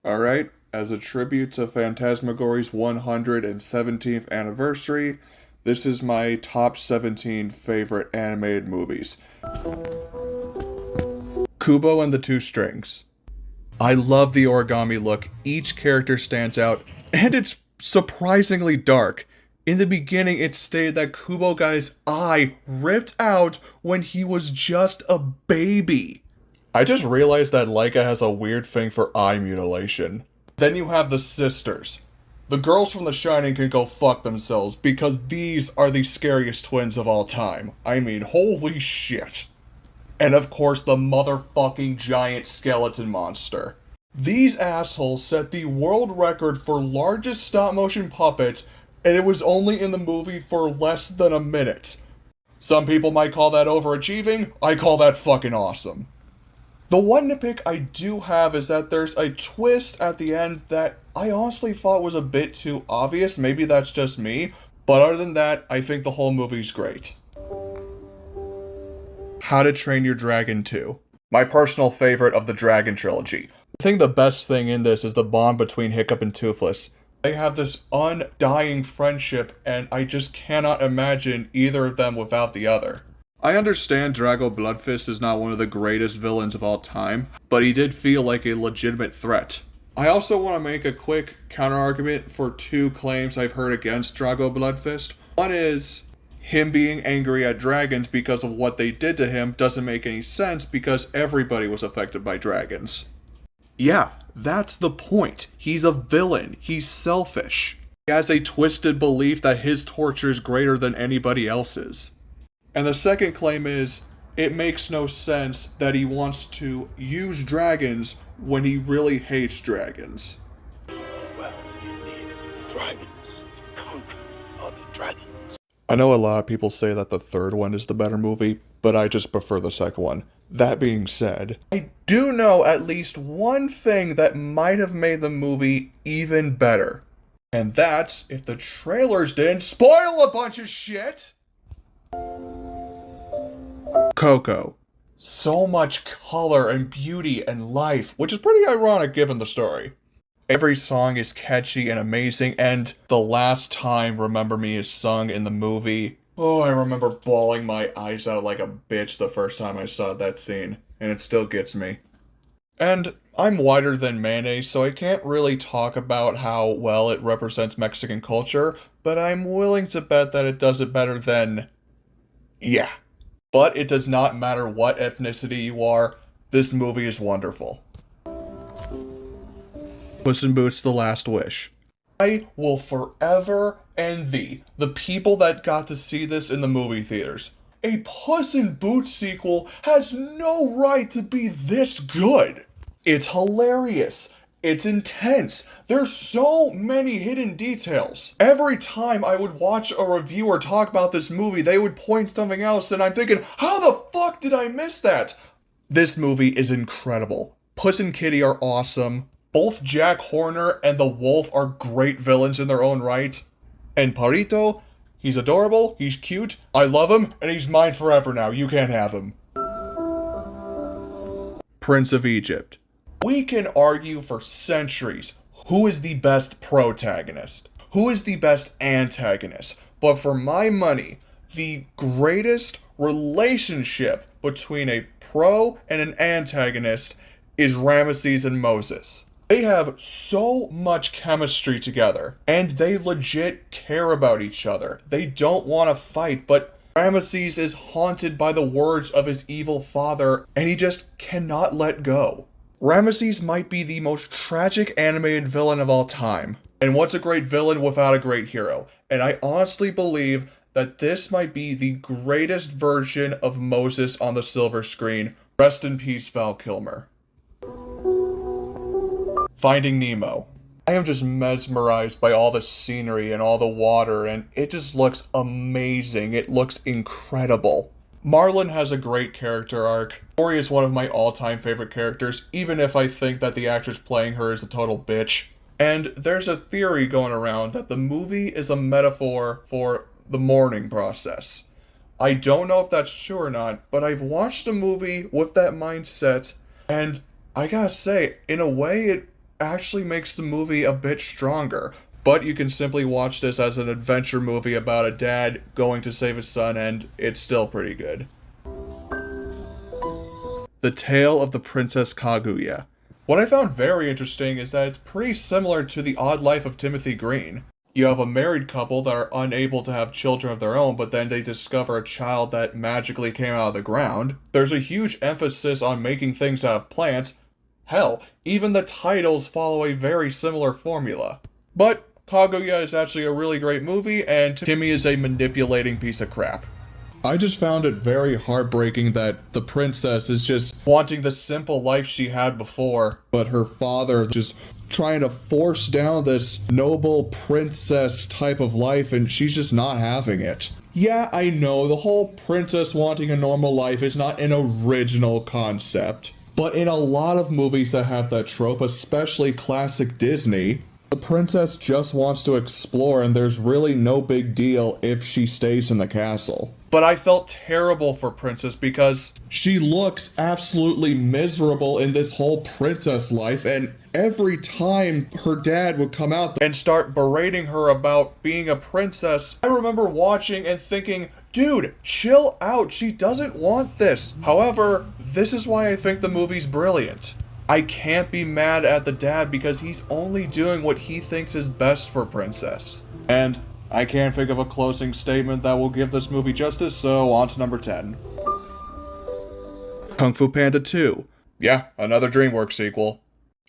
Alright, as a tribute to Phantasmagorie's 117th anniversary, this is my top 17 favorite animated movies. Kubo and the Two Strings. I love the origami look, each character stands out, and it's surprisingly dark. In the beginning, it stated that Kubo got his eye ripped out when he was just a baby. I just realized that Laika has a weird thing for eye mutilation. Then you have the sisters. The girls from The Shining can go fuck themselves because these are the scariest twins of all time. I mean, holy shit. And of course, the motherfucking giant skeleton monster. These assholes set the world record for largest stop-motion puppet, and it was only in the movie for less than a minute. Some people might call that overachieving, I call that fucking awesome. The one nitpick I do have is that there's a twist at the end that I honestly thought was a bit too obvious. Maybe that's just me, but other than that, I think the whole movie's great. How to Train Your Dragon 2. My personal favorite of the Dragon trilogy. I think the best thing in this is the bond between Hiccup and Toothless. They have this undying friendship, and I just cannot imagine either of them without the other. I understand Drago Bloodfist is not one of the greatest villains of all time, but he did feel like a legitimate threat. I also want to make a quick counterargument for two claims I've heard against Drago Bloodfist. One is, him being angry at dragons because of what they did to him doesn't make any sense because everybody was affected by dragons. Yeah, that's the point. He's a villain. He's selfish. He has a twisted belief that his torture is greater than anybody else's. And the second claim is, it makes no sense that he wants to use dragons when he really hates dragons. Well, you need dragons to conquer other dragons. I know a lot of people say that the third one is the better movie, but I just prefer the second one. That being said, I do know at least one thing that might have made the movie even better. And that's if the trailers didn't spoil a bunch of shit! Coco. So much color and beauty and life, which is pretty ironic given the story. Every song is catchy and amazing, and the last time Remember Me is sung in the movie, oh, I remember bawling my eyes out like a bitch the first time I saw that scene, and it still gets me. And I'm whiter than mayonnaise, so I can't really talk about how well it represents Mexican culture, but I'm willing to bet that it does it better than... yeah. But it does not matter what ethnicity you are, this movie is wonderful. Puss in Boots: The Last Wish. I will forever envy the people that got to see this in the movie theaters. A Puss in Boots sequel has no right to be this good. It's hilarious. It's intense. There's so many hidden details. Every time I would watch a reviewer talk about this movie, they would point something else, and I'm thinking, how the fuck did I miss that? This movie is incredible. Puss and Kitty are awesome. Both Jack Horner and the Wolf are great villains in their own right. And Parito, he's adorable, he's cute, I love him, and he's mine forever now. You can't have him. Prince of Egypt. We can argue for centuries who is the best protagonist, who is the best antagonist, but for my money, the greatest relationship between a pro and an antagonist is Ramesses and Moses. They have so much chemistry together, and they legit care about each other. They don't want to fight, but Ramesses is haunted by the words of his evil father, and he just cannot let go. Ramesses might be the most tragic animated villain of all time. And what's a great villain without a great hero? And I honestly believe that this might be the greatest version of Moses on the silver screen. Rest in peace, Val Kilmer. Finding Nemo. I am just mesmerized by all the scenery and all the water, and it just looks amazing. It looks incredible. Marlin has a great character arc. Dory is one of my all-time favorite characters, even if I think that the actress playing her is a total bitch. And there's a theory going around that the movie is a metaphor for the mourning process. I don't know if that's true or not, but I've watched a movie with that mindset, and I gotta say, in a way, actually makes the movie a bit stronger. But you can simply watch this as an adventure movie about a dad going to save his son, and it's still pretty good. The Tale of the Princess Kaguya. What I found very interesting is that it's pretty similar to The Odd Life of Timothy Green. You have a married couple that are unable to have children of their own, but then they discover a child that magically came out of the ground. There's a huge emphasis on making things out of plants. Hell, even the titles follow a very similar formula. But Kaguya is actually a really great movie, and Timmy is a manipulating piece of crap. I just found it very heartbreaking that the princess is just wanting the simple life she had before, but her father just trying to force down this noble princess type of life, and she's just not having it. Yeah, I know, the whole princess wanting a normal life is not an original concept, but in a lot of movies that have that trope, especially classic Disney, the princess just wants to explore, and there's really no big deal if she stays in the castle. But I felt terrible for Princess because she looks absolutely miserable in this whole princess life, and every time her dad would come out and start berating her about being a princess, I remember watching and thinking, dude, chill out, she doesn't want this. However, this is why I think the movie's brilliant. I can't be mad at the dad because he's only doing what he thinks is best for Princess. And I can't think of a closing statement that will give this movie justice, so on to number 10. Kung Fu Panda 2. Yeah, another DreamWorks sequel.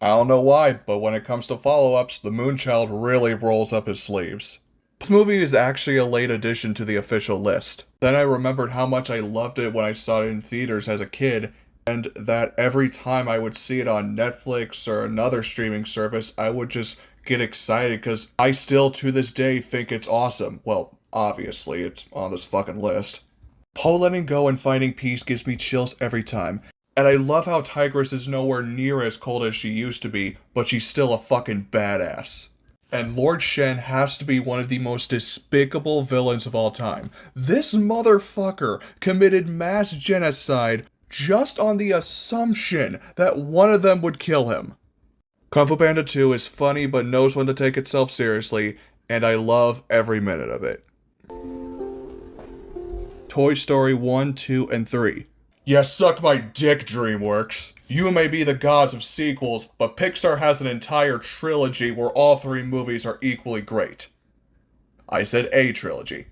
I don't know why, but when it comes to follow-ups, the Moonchild really rolls up his sleeves. This movie is actually a late addition to the official list. Then I remembered how much I loved it when I saw it in theaters as a kid, and that every time I would see it on Netflix or another streaming service, I would just get excited because I still to this day think it's awesome. Well, obviously, it's on this fucking list. Po letting go and finding peace gives me chills every time. And I love how Tigress is nowhere near as cold as she used to be, but she's still a fucking badass. And Lord Shen has to be one of the most despicable villains of all time. This motherfucker committed mass genocide just on the assumption that one of them would kill him. Kung Fu Panda 2 is funny but knows when to take itself seriously, and I love every minute of it. Toy Story 1, 2, and 3. Yeah, suck my dick, DreamWorks. You may be the gods of sequels, but Pixar has an entire trilogy where all three movies are equally great. I said a trilogy.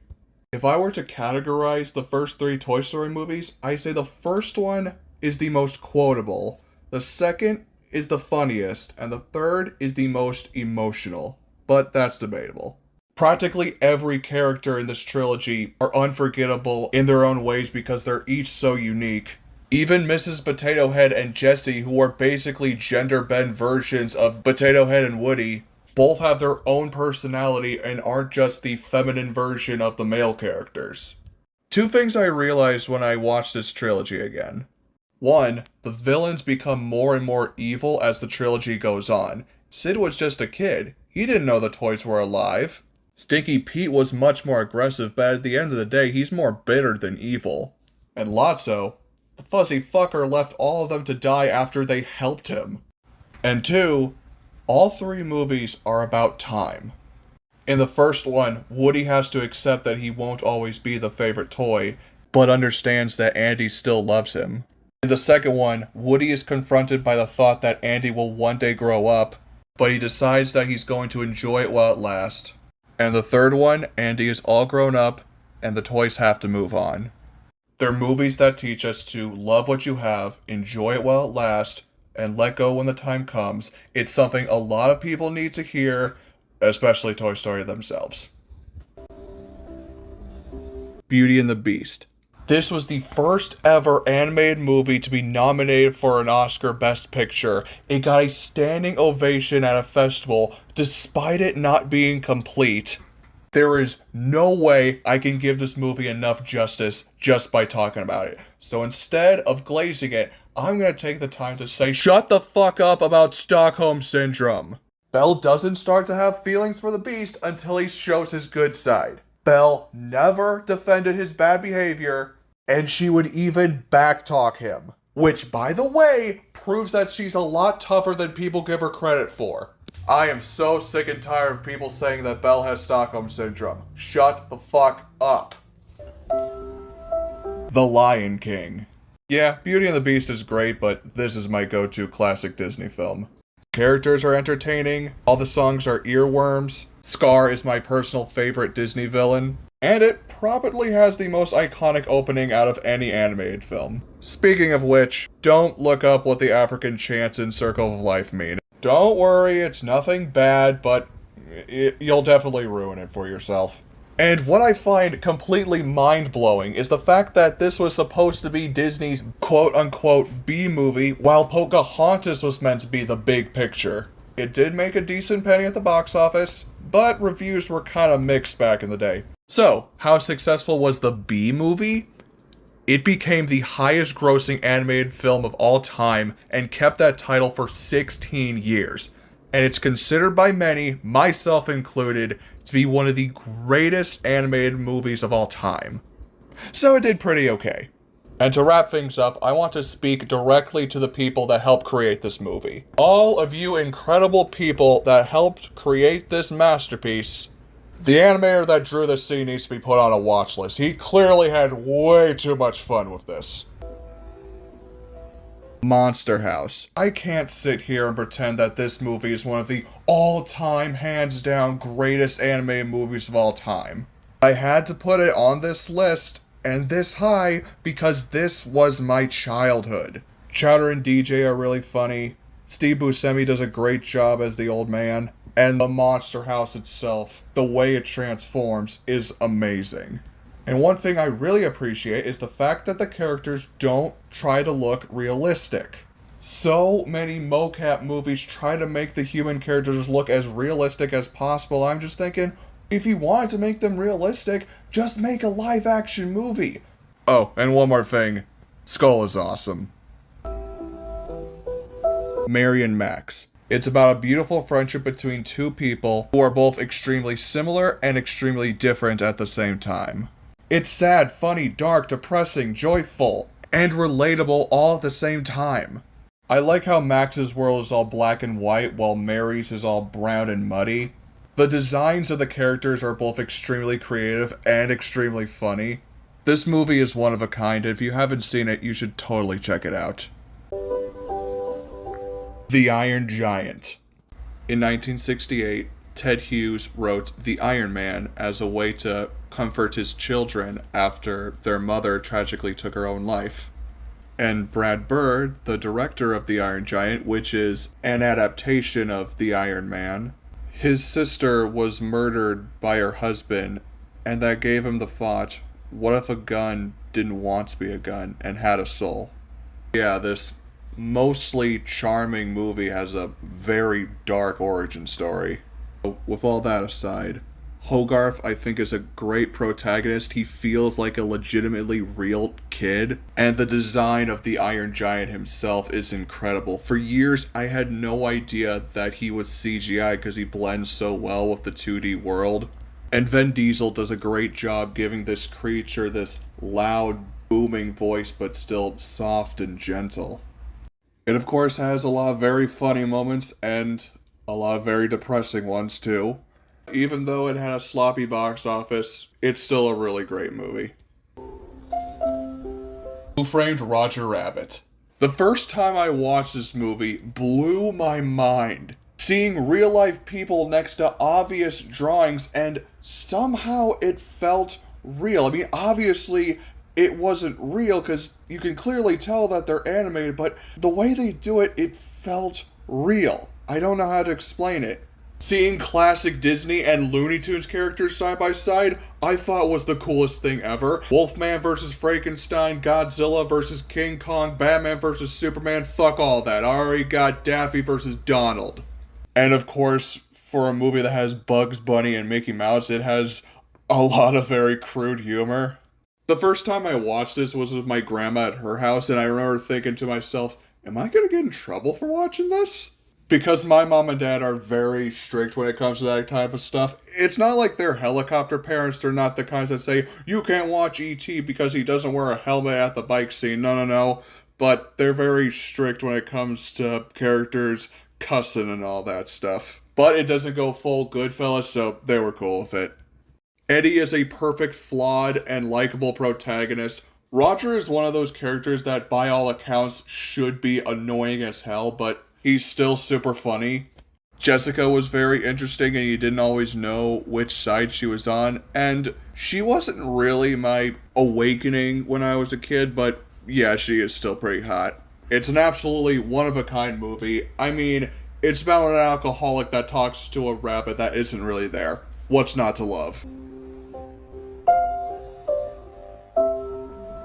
If I were to categorize the first three Toy Story movies, I'd say the first one is the most quotable, the second is the funniest, and the third is the most emotional. But that's debatable. Practically every character in this trilogy are unforgettable in their own ways because they're each so unique. Even Mrs. Potato Head and Jessie, who are basically gender-bend versions of Potato Head and Woody, both have their own personality and aren't just the feminine version of the male characters. Two things I realized when I watched this trilogy again. One, the villains become more and more evil as the trilogy goes on. Sid was just a kid. He didn't know the toys were alive. Stinky Pete was much more aggressive, but at the end of the day, he's more bitter than evil. And Lotso, the fuzzy fucker left all of them to die after they helped him. And two, all three movies are about time. In the first one, Woody has to accept that he won't always be the favorite toy, but understands that Andy still loves him. In the second one, Woody is confronted by the thought that Andy will one day grow up, but he decides that he's going to enjoy it while it lasts. And the third one, Andy is all grown up, and the toys have to move on. They're movies that teach us to love what you have, enjoy it while it lasts, and let go when the time comes. It's something a lot of people need to hear, especially Toy Story themselves. Beauty and the Beast. This was the first ever animated movie to be nominated for an Oscar Best Picture. It got a standing ovation at a festival, despite it not being complete. There is no way I can give this movie enough justice just by talking about it. So instead of glazing it, I'm going to take the time to say, shut the fuck up about Stockholm Syndrome. Belle doesn't start to have feelings for the Beast until he shows his good side. Belle never defended his bad behavior, and she would even backtalk him. which, by the way, proves that she's a lot tougher than people give her credit for. I am so sick and tired of people saying that Belle has Stockholm Syndrome. Shut the fuck up. The Lion King. Yeah, Beauty and the Beast is great, but this is my go-to classic Disney film. Characters are entertaining, all the songs are earworms, Scar is my personal favorite Disney villain, and it probably has the most iconic opening out of any animated film. Speaking of which, don't look up what the African chants in Circle of Life mean. Don't worry, it's nothing bad, but you'll definitely ruin it for yourself. And what I find completely mind-blowing is the fact that this was supposed to be Disney's quote-unquote B-movie, while Pocahontas was meant to be the big picture. It did make a decent penny at the box office, but reviews were kind of mixed back in the day. So, how successful was the B-movie? It became the highest-grossing animated film of all time and kept that title for 16 years. And it's considered by many, myself included, to be one of the greatest animated movies of all time. So it did pretty okay. And to wrap things up, I want to speak directly to the people that helped create this movie. All of you incredible people that helped create this masterpiece, the animator that drew this scene needs to be put on a watch list. He clearly had way too much fun with this. Monster House. I can't sit here and pretend that this movie is one of the all-time, hands-down, greatest animated movies of all time. I had to put it on this list, and this high, because this was my childhood. Chowder and DJ are really funny, Steve Buscemi does a great job as the old man, and the Monster House itself, the way it transforms, is amazing. And one thing I really appreciate is the fact that the characters don't try to look realistic. So many mocap movies try to make the human characters look as realistic as possible. I'm just thinking, if you wanted to make them realistic, just make a live-action movie. Oh, and one more thing. Skull is awesome. Mary and Max. It's about a beautiful friendship between two people who are both extremely similar and extremely different at the same time. It's sad, funny, dark, depressing, joyful, and relatable all at the same time. I like how Max's world is all black and white while Mary's is all brown and muddy. The designs of the characters are both extremely creative and extremely funny. This movie is one of a kind, and if you haven't seen it, you should totally check it out. The Iron Giant. In 1968, Ted Hughes wrote The Iron Man as a way to comfort his children after their mother tragically took her own life. And Brad Bird, the director of The Iron Giant, which is an adaptation of The Iron Man, his sister was murdered by her husband, and that gave him the thought, what if a gun didn't want to be a gun and had a soul? Yeah, this mostly charming movie has a very dark origin story. With all that aside, Hogarth, I think, is a great protagonist. He feels like a legitimately real kid. And the design of the Iron Giant himself is incredible. For years, I had no idea that he was CGI because he blends so well with the 2D world. And Vin Diesel does a great job giving this creature this loud, booming voice, but still soft and gentle. It, of course, has a lot of very funny moments and a lot of very depressing ones, too. Even though it had a sloppy box office, it's still a really great movie. Who Framed Roger Rabbit? The first time I watched this movie blew my mind. Seeing real-life people next to obvious drawings, and somehow it felt real. I mean, obviously, it wasn't real, because you can clearly tell that they're animated, but the way they do it, it felt real. I don't know how to explain it. Seeing classic Disney and Looney Tunes characters side by side, I thought was the coolest thing ever. Wolfman vs. Frankenstein, Godzilla vs. King Kong, Batman vs. Superman, fuck all that. I already got Daffy vs. Donald. And of course, for a movie that has Bugs Bunny and Mickey Mouse, it has a lot of very crude humor. The first time I watched this was with my grandma at her house, and I remember thinking to myself, am I gonna get in trouble for watching this? Because my mom and dad are very strict when it comes to that type of stuff. It's not like they're helicopter parents. They're not the kinds that say, you can't watch E.T. because he doesn't wear a helmet at the bike scene. No. but they're very strict when it comes to characters cussing and all that stuff. But it doesn't go full Goodfellas, so they were cool with it. Eddie is a perfect, flawed, and likable protagonist. Roger is one of those characters that, by all accounts, should be annoying as hell, but he's still super funny. Jessica was very interesting, and you didn't always know which side she was on, and she wasn't really my awakening when I was a kid, but yeah, she is still pretty hot. It's an absolutely one-of-a-kind movie. I mean, it's about an alcoholic that talks to a rabbit that isn't really there. What's not to love?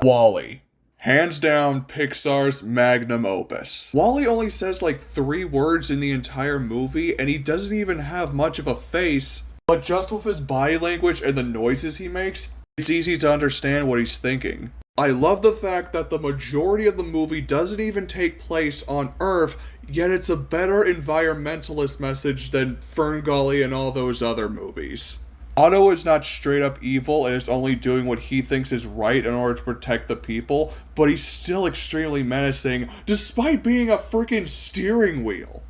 WALL-E. Hands down, Pixar's magnum opus. WALL-E only says like 3 words in the entire movie, and he doesn't even have much of a face, but just with his body language and the noises he makes, it's easy to understand what he's thinking. I love the fact that the majority of the movie doesn't even take place on Earth, yet it's a better environmentalist message than Ferngully and all those other movies. Otto is not straight up evil and is only doing what he thinks is right in order to protect the people, but he's still extremely menacing despite being a freaking steering wheel.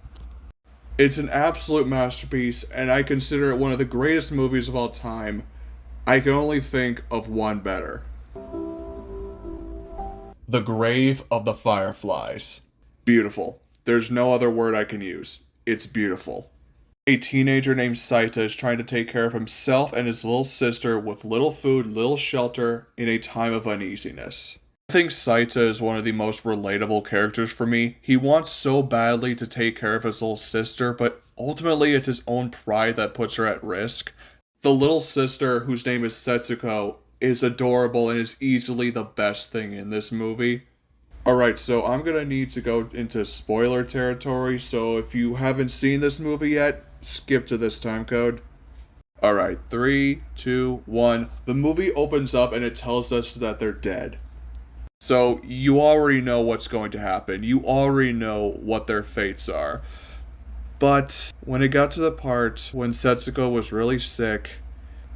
It's an absolute masterpiece, and I consider it one of the greatest movies of all time. I can only think of one better. The Grave of the Fireflies. Beautiful. There's no other word I can use. It's beautiful. A teenager named Saita is trying to take care of himself and his little sister with little food, little shelter in a time of uneasiness. I think Saita is one of the most relatable characters for me. He wants so badly to take care of his little sister, but ultimately it's his own pride that puts her at risk. The little sister, whose name is Setsuko, is adorable and is easily the best thing in this movie. Alright, so I'm gonna need to go into spoiler territory, so if you haven't seen this movie yet, skip to this time code. Alright, 3, 2, 1. The movie opens up and it tells us that they're dead. So you already know what's going to happen. You already know what their fates are. But when it got to the part when Setsuko was really sick,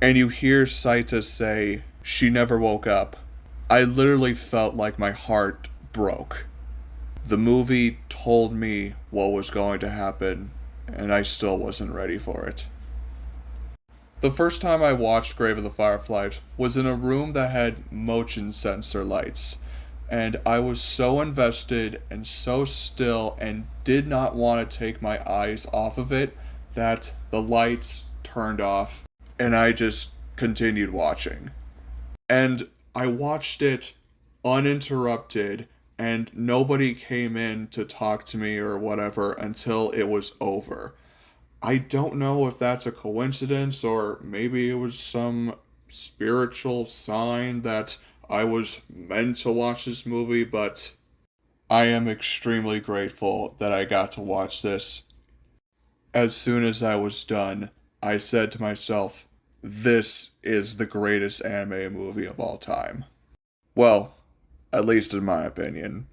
and you hear Saita say, "She never woke up," I literally felt like my heart broke. The movie told me what was going to happen, and I still wasn't ready for it. The first time I watched Grave of the Fireflies was in a room that had motion sensor lights, and I was so invested and so still and did not want to take my eyes off of it that the lights turned off, and I just continued watching. And I watched it uninterrupted, and nobody came in to talk to me or whatever until it was over. I don't know if that's a coincidence or maybe it was some spiritual sign that I was meant to watch this movie, but I am extremely grateful that I got to watch this. As soon as I was done, I said to myself, this is the greatest anime movie of all time. Well, at least in my opinion.